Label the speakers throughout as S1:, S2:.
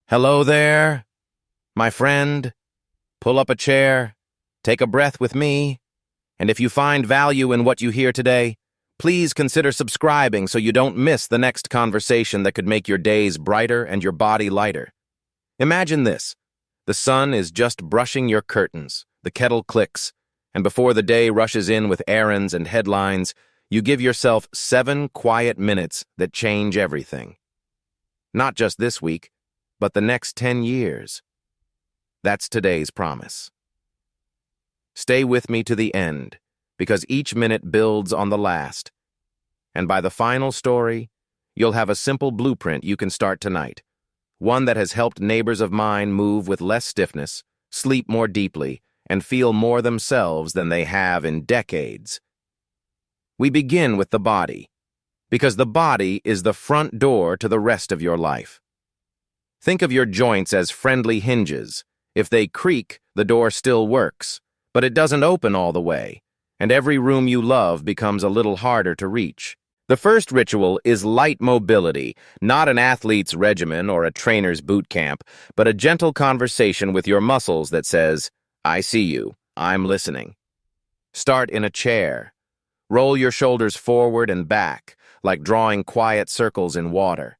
S1: Hello there, my friend. Pull up a chair, take a breath with me, and if you find value in what you hear today, please consider subscribing so you don't miss the next conversation that could make your days brighter and your body lighter. Imagine this. The sun is just brushing your curtains, the kettle clicks, and before the day rushes in with errands and headlines, you give yourself 7 quiet minutes that change everything. Not just this week, but the next 10 years. That's today's promise. Stay with me to the end, because each minute builds on the last. And by the final story, you'll have a simple blueprint you can start tonight. One that has helped neighbors of mine move with less stiffness, sleep more deeply, and feel more themselves than they have in decades. We begin with the body, because the body is the front door to the rest of your life. Think of your joints as friendly hinges. If they creak, the door still works, but it doesn't open all the way, and every room you love becomes a little harder to reach. The first ritual is light mobility, not an athlete's regimen or a trainer's boot camp, but a gentle conversation with your muscles that says, "I see you, I'm listening." Start in a chair. Roll your shoulders forward and back, like drawing quiet circles in water.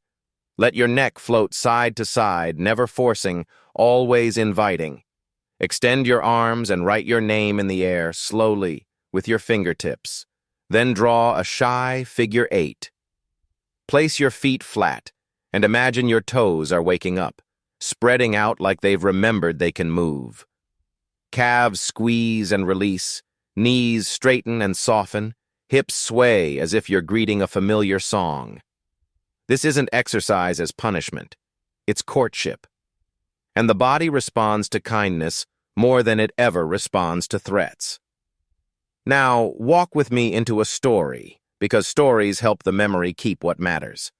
S1: Let your neck float side to side, never forcing, always inviting. Extend your arms and write your name in the air, slowly, with your fingertips. Then draw a shy figure 8. Place your feet flat, and imagine your toes are waking up, spreading out like they've remembered they can move. Calves squeeze and release, knees straighten and soften, hips sway as if you're greeting a familiar song. This isn't exercise as punishment. It's courtship. And the body responds to kindness more than it ever responds to threats. Now, walk with me into a story, because stories help the memory keep what matters.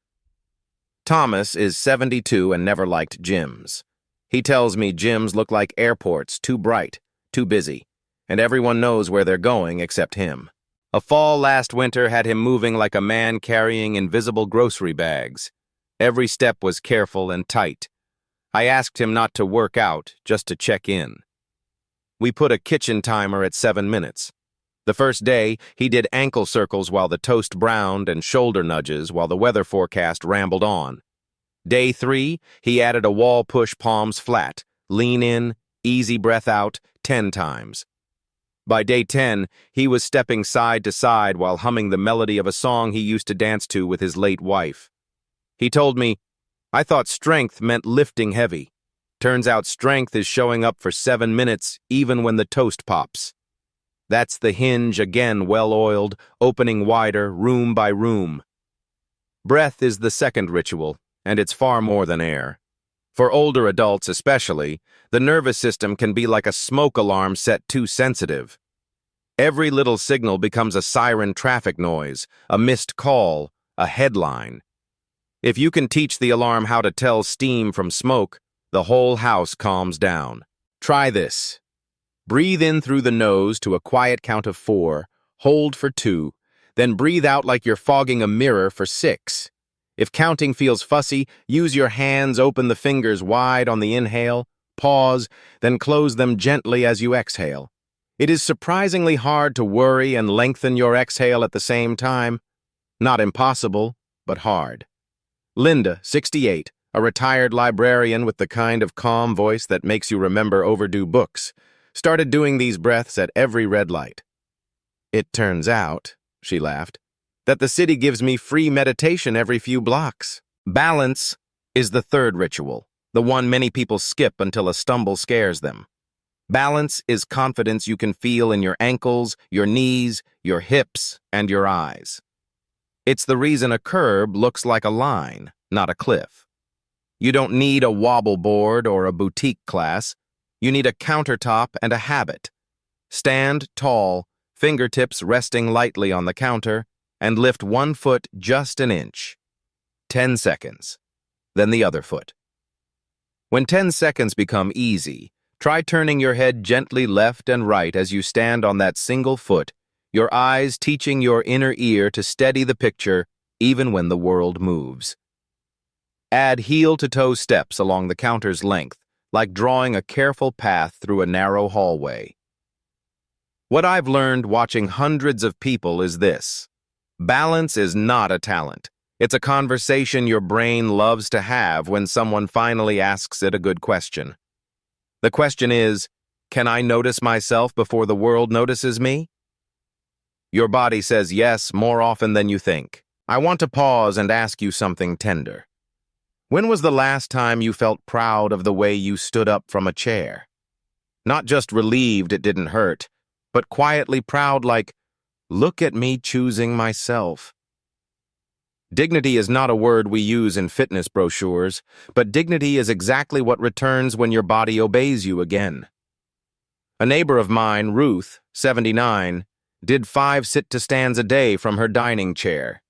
S1: Thomas is 72 and never liked gyms. He tells me gyms look like airports, too bright, too busy, and everyone knows where they're going except him. A fall last winter had him moving like a man carrying invisible grocery bags. Every step was careful and tight. I asked him not to work out, just to check in. We put a kitchen timer at 7 minutes. The first day, he did ankle circles while the toast browned and shoulder nudges while the weather forecast rambled on. Day 3, he added a wall push palms flat, lean in, easy breath out, 10 times. By day 10, he was stepping side to side while humming the melody of a song he used to dance to with his late wife. He told me, "I thought strength meant lifting heavy. Turns out strength is showing up for 7 minutes even when the toast pops." That's the hinge again well-oiled, opening wider, room by room. Breath is the second ritual, and it's far more than air. For older adults especially, the nervous system can be like a smoke alarm set too sensitive. Every little signal becomes a siren traffic noise, a missed call, a headline. If you can teach the alarm how to tell steam from smoke, the whole house calms down. Try this. Breathe in through the nose to a quiet count of 4, hold for 2, then breathe out like you're fogging a mirror for 6. If counting feels fussy, use your hands, open the fingers wide on the inhale, pause, then close them gently as you exhale. It is surprisingly hard to worry and lengthen your exhale at the same time. Not impossible, but hard. Linda, 68, a retired librarian with the kind of calm voice that makes you remember overdue books, started doing these breaths at every red light. "It turns out," she laughed, "that the city gives me free meditation every few blocks." Balance is the third ritual, the one many people skip until a stumble scares them. Balance is confidence you can feel in your ankles, your knees, your hips, and your eyes. It's the reason a curb looks like a line, not a cliff. You don't need a wobble board or a boutique class. You need a countertop and a habit. Stand tall, fingertips resting lightly on the counter, and lift one foot just an inch. 10 seconds. Then the other foot. When 10 seconds become easy, try turning your head gently left and right as you stand on that single foot, your eyes teaching your inner ear to steady the picture even when the world moves. Add heel-to-toe steps along the counter's length, like drawing a careful path through a narrow hallway. What I've learned watching hundreds of people is this: balance is not a talent. It's a conversation your brain loves to have when someone finally asks it a good question. The question is, can I notice myself before the world notices me? Your body says yes more often than you think. I want to pause and ask you something tender. When was the last time you felt proud of the way you stood up from a chair? Not just relieved it didn't hurt, but quietly proud like, look at me choosing myself. Dignity is not a word we use in fitness brochures, but dignity is exactly what returns when your body obeys you again. A neighbor of mine, Ruth, 79, did 5 sit-to-stands a day from her dining chair.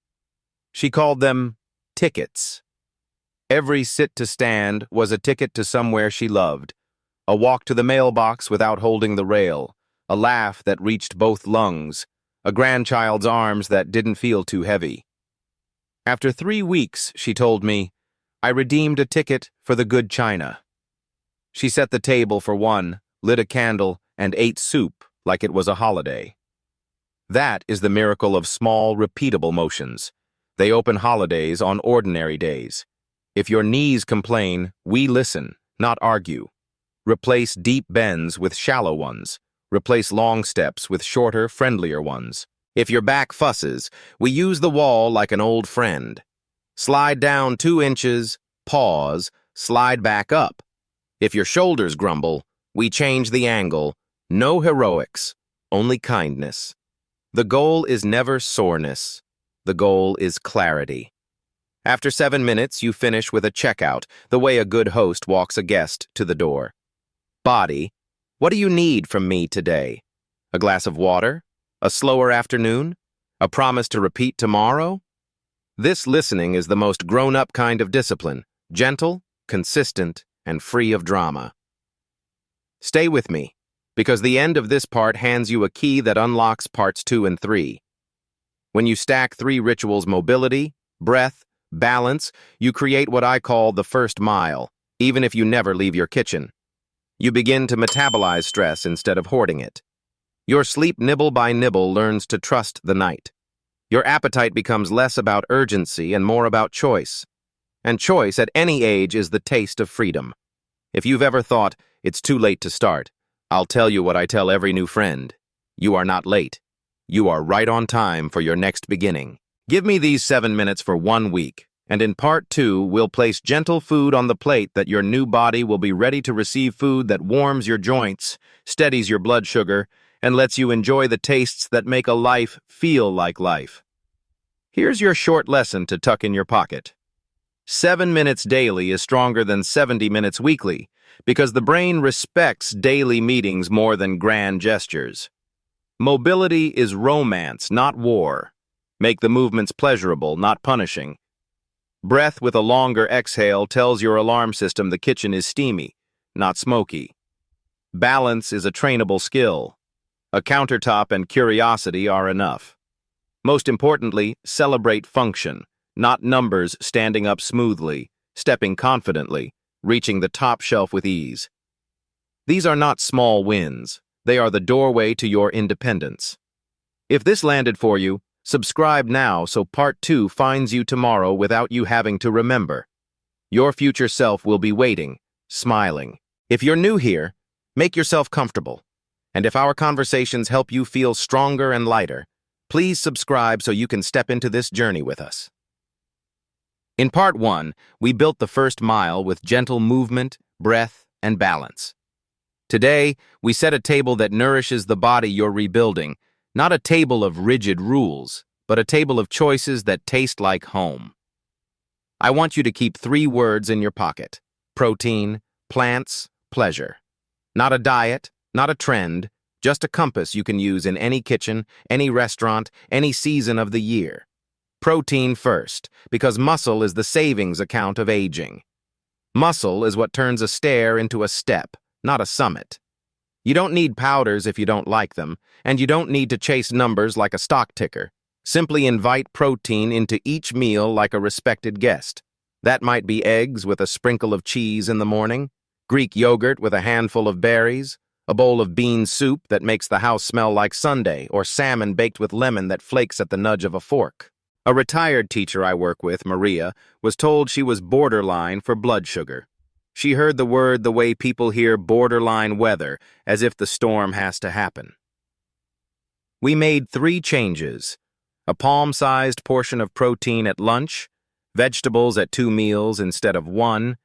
S1: She called them tickets. Every sit-to-stand was a ticket to somewhere she loved, a walk to the mailbox without holding the rail, a laugh that reached both lungs, a grandchild's arms that didn't feel too heavy. After 3 weeks, she told me, I redeemed a ticket for the good china. She set the table for one, lit a candle, and ate soup like it was a holiday. That is the miracle of small, repeatable motions. They open holidays on ordinary days. If your knees complain, we listen, not argue. Replace deep bends with shallow ones. Replace long steps with shorter, friendlier ones. If your back fusses, we use the wall like an old friend. Slide down 2 inches, pause, slide back up. If your shoulders grumble, we change the angle. No heroics, only kindness. The goal is never soreness. The goal is clarity. After 7 minutes, you finish with a checkout, the way a good host walks a guest to the door. Body, what do you need from me today? A glass of water? A slower afternoon? A promise to repeat tomorrow? This listening is the most grown-up kind of discipline, gentle, consistent, and free of drama. Stay with me, because the end of this part hands you a key that unlocks parts 2 and 3. When you stack 3 rituals: mobility, breath, balance, you create what I call the first mile, even if you never leave your kitchen. You begin to metabolize stress instead of hoarding it. Your sleep nibble by nibble learns to trust the night. Your appetite becomes less about urgency and more about choice. And choice at any age is the taste of freedom. If you've ever thought, it's too late to start, I'll tell you what I tell every new friend. You are not late. You are right on time for your next beginning. Give me these 7 minutes for 1 week, and in part 2, we'll place gentle food on the plate that your new body will be ready to receive food that warms your joints, steadies your blood sugar, and lets you enjoy the tastes that make a life feel like life. Here's your short lesson to tuck in your pocket. 7 minutes daily is stronger than 70 minutes weekly, because the brain respects daily meetings more than grand gestures. Mobility is romance, not war. Make the movements pleasurable, not punishing. Breath with a longer exhale tells your alarm system the kitchen is steamy, not smoky. Balance is a trainable skill. A countertop and curiosity are enough. Most importantly, celebrate function, not numbers standing up smoothly, stepping confidently, reaching the top shelf with ease. These are not small wins. They are the doorway to your independence. If this landed for you, subscribe now so part 2 finds you tomorrow without you having to remember. Your future self will be waiting, smiling. If you're new here, make yourself comfortable. And if our conversations help you feel stronger and lighter, please subscribe so you can step into this journey with us. In part 1, we built the first mile with gentle movement, breath, and balance. Today, we set a table that nourishes the body you're rebuilding, not a table of rigid rules, but a table of choices that taste like home. I want you to keep 3 words in your pocket: protein, plants, pleasure. Not a diet, not a trend, just a compass you can use in any kitchen, any restaurant, any season of the year. Protein first, because muscle is the savings account of aging. Muscle is what turns a stair into a step, not a summit. You don't need powders if you don't like them, and you don't need to chase numbers like a stock ticker. Simply invite protein into each meal like a respected guest. That might be eggs with a sprinkle of cheese in the morning, Greek yogurt with a handful of berries, a bowl of bean soup that makes the house smell like Sunday, or salmon baked with lemon that flakes at the nudge of a fork. A retired teacher I work with, Maria, was told she was borderline for blood sugar. She heard the word the way people hear borderline weather, as if the storm has to happen. We made 3 changes: a palm-sized portion of protein at lunch, vegetables at 2 meals instead of 1,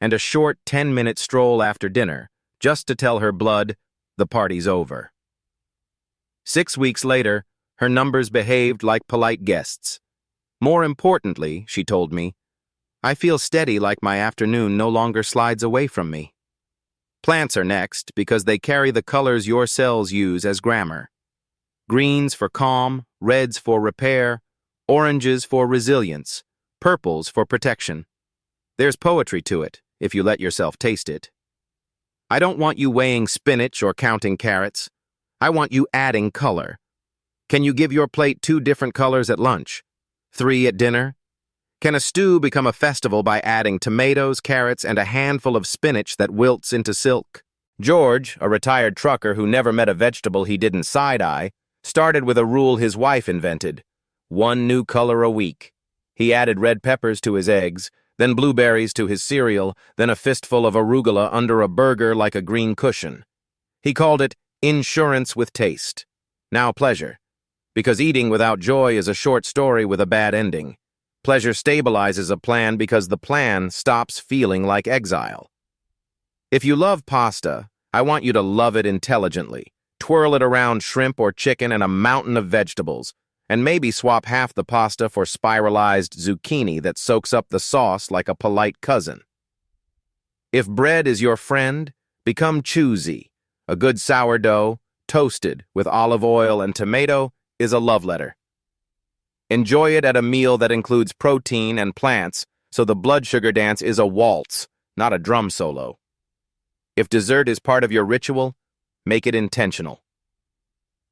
S1: and a short 10-minute stroll after dinner, just to tell her blood, the party's over. 6 weeks later, her numbers behaved like polite guests. More importantly, she told me, I feel steady, like my afternoon no longer slides away from me. Plants are next because they carry the colors your cells use as grammar. Greens for calm, reds for repair, oranges for resilience, purples for protection. There's poetry to it, if you let yourself taste it. I don't want you weighing spinach or counting carrots. I want you adding color. Can you give your plate 2 different colors at lunch? 3 at dinner? Can a stew become a festival by adding tomatoes, carrots, and a handful of spinach that wilts into silk? George, a retired trucker who never met a vegetable he didn't side-eye, started with a rule his wife invented: 1 new color a week. He added red peppers to his eggs, then blueberries to his cereal, then a fistful of arugula under a burger like a green cushion. He called it insurance with taste. Now pleasure. Because eating without joy is a short story with a bad ending. Pleasure stabilizes a plan because the plan stops feeling like exile. If you love pasta, I want you to love it intelligently. Twirl it around shrimp or chicken and a mountain of vegetables, and maybe swap half the pasta for spiralized zucchini that soaks up the sauce like a polite cousin. If bread is your friend, become choosy. A good sourdough, toasted with olive oil and tomato, is a love letter. Enjoy it at a meal that includes protein and plants, so the blood sugar dance is a waltz, not a drum solo. If dessert is part of your ritual, make it intentional.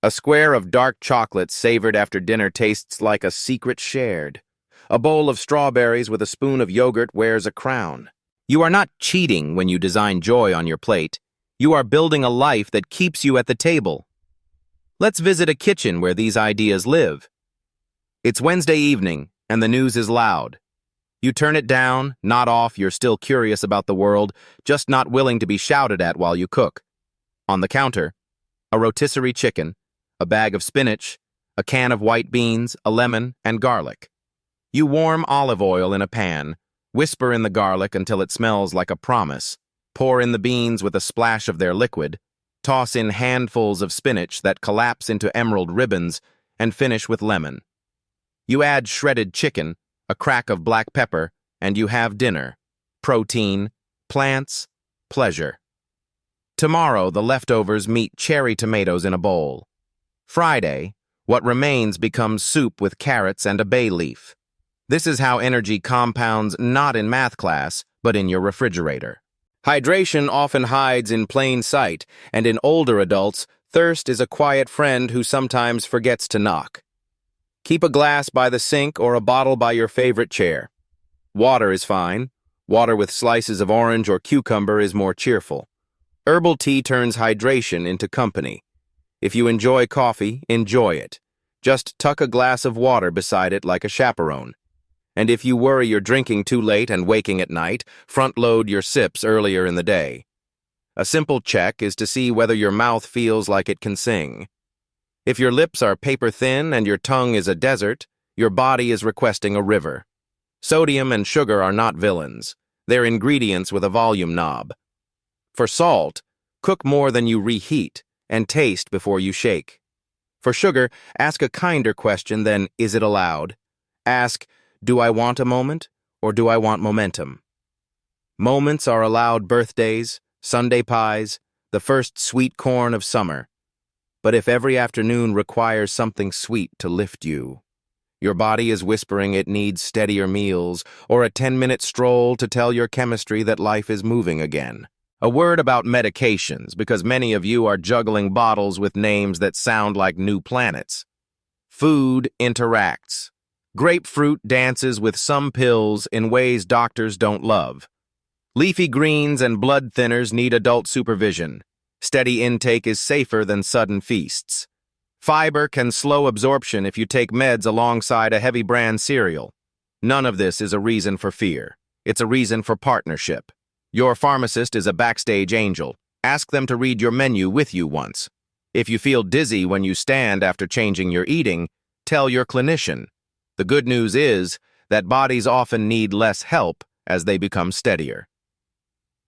S1: A square of dark chocolate savored after dinner tastes like a secret shared. A bowl of strawberries with a spoon of yogurt wears a crown. You are not cheating when you design joy on your plate. You are building a life that keeps you at the table. Let's visit a kitchen where these ideas live. It's Wednesday evening, and the news is loud. You turn it down, not off. You're still curious about the world, just not willing to be shouted at while you cook. On the counter, a rotisserie chicken, a bag of spinach, a can of white beans, a lemon, and garlic. You warm olive oil in a pan, whisper in the garlic until it smells like a promise, pour in the beans with a splash of their liquid, toss in handfuls of spinach that collapse into emerald ribbons, and finish with lemon. You add shredded chicken, a crack of black pepper, and you have dinner. Protein, plants, pleasure. Tomorrow, the leftovers meet cherry tomatoes in a bowl. Friday, what remains becomes soup with carrots and a bay leaf. This is how energy compounds not in math class, but in your refrigerator. Hydration often hides in plain sight, and in older adults, thirst is a quiet friend who sometimes forgets to knock. Keep a glass by the sink or a bottle by your favorite chair. Water is fine. Water with slices of orange or cucumber is more cheerful. Herbal tea turns hydration into company. If you enjoy coffee, enjoy it. Just tuck a glass of water beside it like a chaperone. And if you worry you're drinking too late and waking at night, front-load your sips earlier in the day. A simple check is to see whether your mouth feels like it can sing. If your lips are paper-thin and your tongue is a desert, your body is requesting a river. Sodium and sugar are not villains. They're ingredients with a volume knob. For salt, cook more than you reheat, and taste before you shake. For sugar, ask a kinder question than, is it allowed? Ask, do I want a moment, or do I want momentum? Moments are allowed: birthdays, Sunday pies, the first sweet corn of summer. But if every afternoon requires something sweet to lift you, your body is whispering it needs steadier meals or a 10-minute stroll to tell your chemistry that life is moving again. A word about medications, because many of you are juggling bottles with names that sound like new planets. Food interacts. Grapefruit dances with some pills in ways doctors don't love. Leafy greens and blood thinners need adult supervision. Steady intake is safer than sudden feasts. Fiber can slow absorption if you take meds alongside a heavy brand cereal. None of this is a reason for fear. It's a reason for partnership. Your pharmacist is a backstage angel. Ask them to read your menu with you once. If you feel dizzy when you stand after changing your eating, tell your clinician. The good news is that bodies often need less help as they become steadier.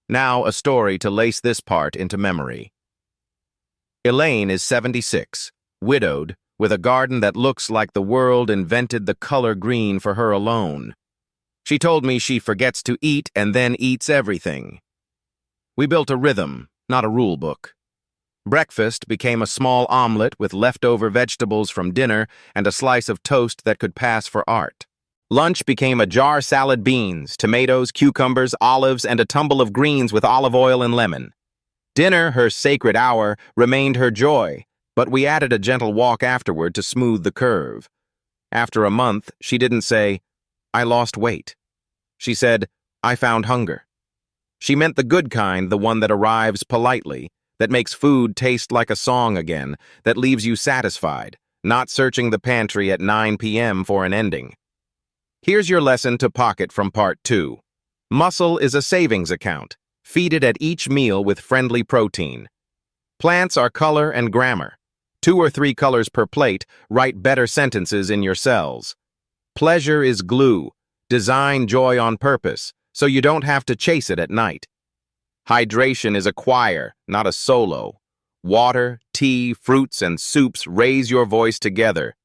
S1: Now a story to lace this part into memory. Elaine is 76, widowed, with a garden that looks like the world invented the color green for her alone. She told me she forgets to eat and then eats everything. We built a rhythm, not a rule book. Breakfast became a small omelet with leftover vegetables from dinner and a slice of toast that could pass for art. Lunch became a jar salad, beans, tomatoes, cucumbers, olives, and a tumble of greens with olive oil and lemon. Dinner, her sacred hour, remained her joy, but we added a gentle walk afterward to smooth the curve. After a month, she didn't say, "I lost weight." She said, "I found hunger." She meant the good kind, the one that arrives politely, that makes food taste like a song again, that leaves you satisfied, not searching the pantry at 9 p.m. for an ending. Here's your lesson to pocket from part 2. Muscle is a savings account. Feed it at each meal with friendly protein. Plants are color and grammar. 2 or 3 colors per plate write better sentences in your cells. Pleasure is glue. Design joy on purpose, so you don't have to chase it at night. Hydration is a choir, not a solo. Water, tea, fruits, and soups raise your voice together.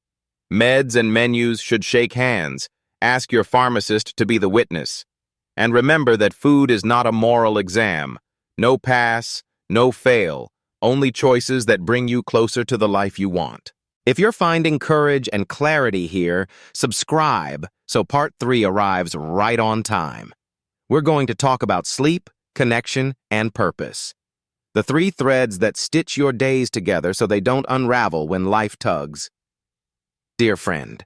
S1: Meds and menus should shake hands. Ask your pharmacist to be the witness. And remember that food is not a moral exam. No pass, no fail, only choices that bring you closer to the life you want. If you're finding courage and clarity here, subscribe so part 3 arrives right on time. We're going to talk about sleep, connection, and purpose. The 3 threads that stitch your days together so they don't unravel when life tugs. Dear friend,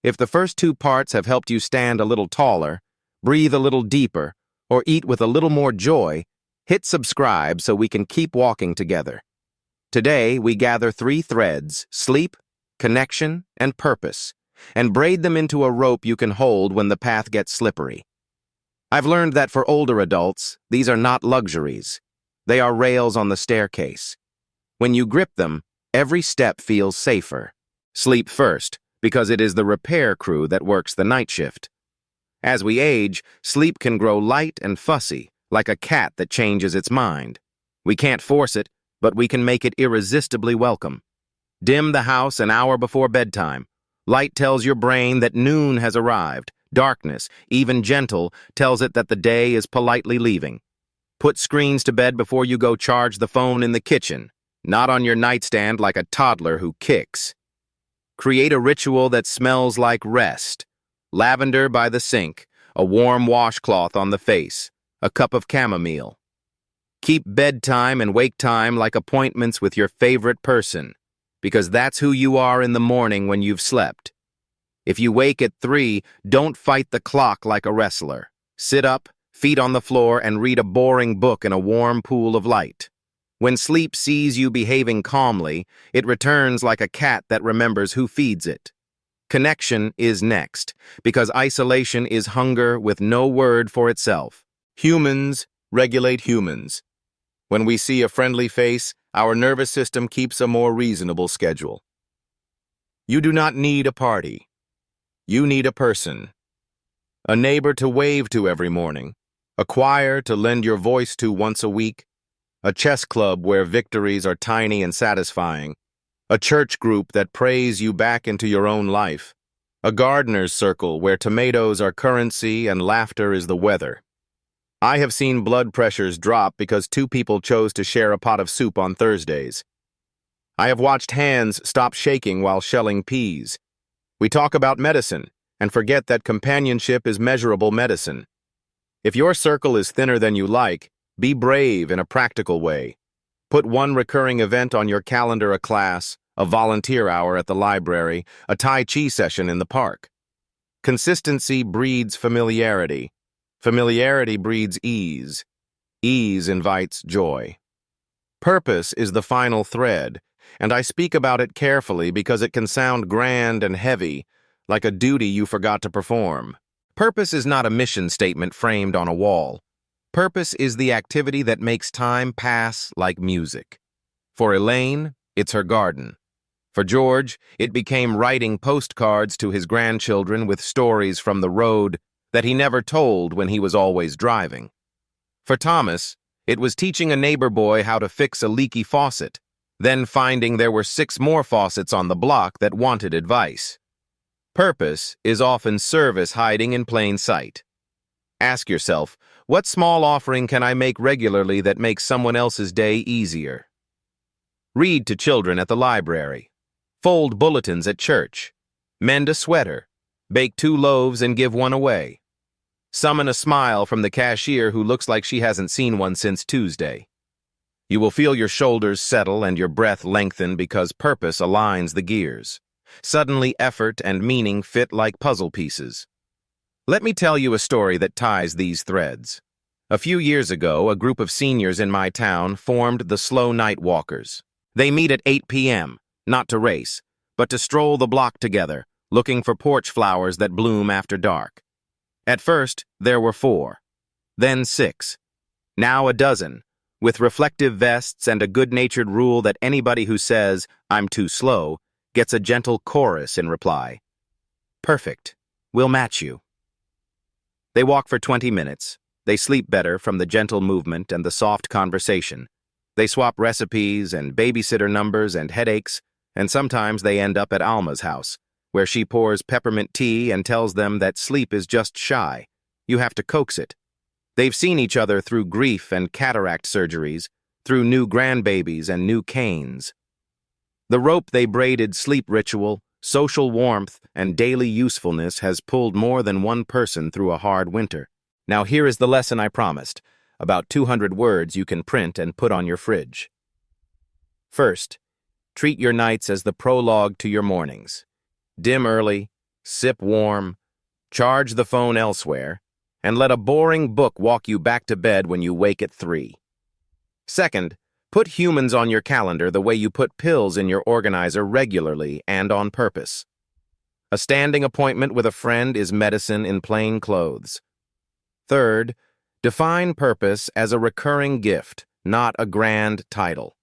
S1: if the first 2 parts have helped you stand a little taller, breathe a little deeper, or eat with a little more joy, hit subscribe so we can keep walking together. Today, we gather 3 threads, sleep, connection, and purpose, and braid them into a rope you can hold when the path gets slippery. I've learned that for older adults, these are not luxuries. They are rails on the staircase. When you grip them, every step feels safer. Sleep first, because it is the repair crew that works the night shift. As we age, sleep can grow light and fussy, like a cat that changes its mind. We can't force it, but we can make it irresistibly welcome. Dim the house an hour before bedtime. Light tells your brain that noon has arrived. Darkness, even gentle, tells it that the day is politely leaving. Put screens to bed before you go charge the phone in the kitchen, not on your nightstand like a toddler who kicks. Create a ritual that smells like rest. Lavender by the sink, a warm washcloth on the face, a cup of chamomile. Keep bedtime and wake time like appointments with your favorite person, because that's who you are in the morning when you've slept. If you wake at 3, don't fight the clock like a wrestler. Sit up, feet on the floor, and read a boring book in a warm pool of light. When sleep sees you behaving calmly, it returns like a cat that remembers who feeds it. Connection is next, because isolation is hunger with no word for itself. Humans regulate humans. When we see a friendly face, our nervous system keeps a more reasonable schedule. You do not need a party. You need a person. A neighbor to wave to every morning. A choir to lend your voice to once a week. A chess club where victories are tiny and satisfying. A church group that prays you back into your own life. A gardener's circle where tomatoes are currency and laughter is the weather. I have seen blood pressures drop because 2 people chose to share a pot of soup on Thursdays. I have watched hands stop shaking while shelling peas. We talk about medicine and forget that companionship is measurable medicine. If your circle is thinner than you like, be brave in a practical way. Put one recurring event on your calendar: a class, a volunteer hour at the library, a Tai Chi session in the park. Consistency breeds familiarity. Familiarity breeds ease. Ease invites joy. Purpose is the final thread, and I speak about it carefully because it can sound grand and heavy, like a duty you forgot to perform. Purpose is not a mission statement framed on a wall. Purpose is the activity that makes time pass like music. For Elaine, it's her garden. For George, it became writing postcards to his grandchildren with stories from the road that he never told when he was always driving. For Thomas, it was teaching a neighbor boy how to fix a leaky faucet, then finding there were 6 more faucets on the block that wanted advice. Purpose is often service hiding in plain sight. Ask yourself, what small offering can I make regularly that makes someone else's day easier? Read to children at the library. Fold bulletins at church. Mend a sweater. Bake 2 loaves and give 1 away. Summon a smile from the cashier who looks like she hasn't seen one since Tuesday. You will feel your shoulders settle and your breath lengthen because purpose aligns the gears. Suddenly, effort and meaning fit like puzzle pieces. Let me tell you a story that ties these threads. A few years ago, a group of seniors in my town formed the Slow Night Walkers. They meet at 8 p.m., not to race, but to stroll the block together, looking for porch flowers that bloom after dark. At first, there were 4, then 6, now a dozen, with reflective vests and a good-natured rule that anybody who says, "I'm too slow," gets a gentle chorus in reply. Perfect. We'll match you. They walk for 20 minutes. They sleep better from the gentle movement and the soft conversation. They swap recipes and babysitter numbers and headaches, and sometimes they end up at Alma's house, where she pours peppermint tea and tells them that sleep is just shy. You have to coax it. They've seen each other through grief and cataract surgeries, through new grandbabies and new canes. The rope they braided sleep ritual, social warmth, and daily usefulness has pulled more than one person through a hard winter. Now here is the lesson I promised, about 200 words you can print and put on your fridge. First, treat your nights as the prologue to your mornings. Dim early, sip warm, charge the phone elsewhere, and let a boring book walk you back to bed when you wake at 3. Second, put humans on your calendar the way you put pills in your organizer regularly and on purpose. A standing appointment with a friend is medicine in plain clothes. Third, define purpose as a recurring gift, not a grand title.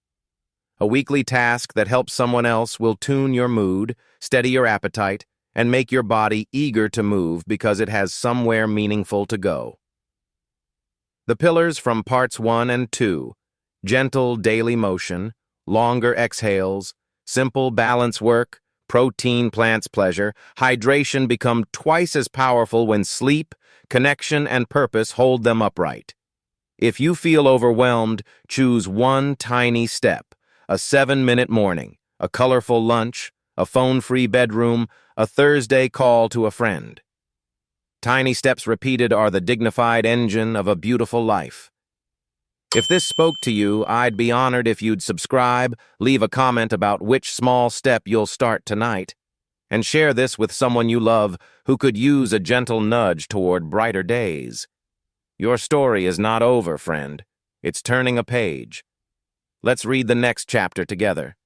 S1: A weekly task that helps someone else will tune your mood, steady your appetite, and make your body eager to move because it has somewhere meaningful to go. The pillars from parts 1 and 2, gentle daily motion, longer exhales, simple balance work, protein plants pleasure, hydration become twice as powerful when sleep, connection, and purpose hold them upright. If you feel overwhelmed, choose one tiny step, a 7-minute morning, a colorful lunch, a phone-free bedroom, a Thursday call to a friend. Tiny steps repeated are the dignified engine of a beautiful life. If this spoke to you, I'd be honored if you'd subscribe, leave a comment about which small step you'll start tonight, and share this with someone you love who could use a gentle nudge toward brighter days. Your story is not over, friend. It's turning a page. Let's read the next chapter together.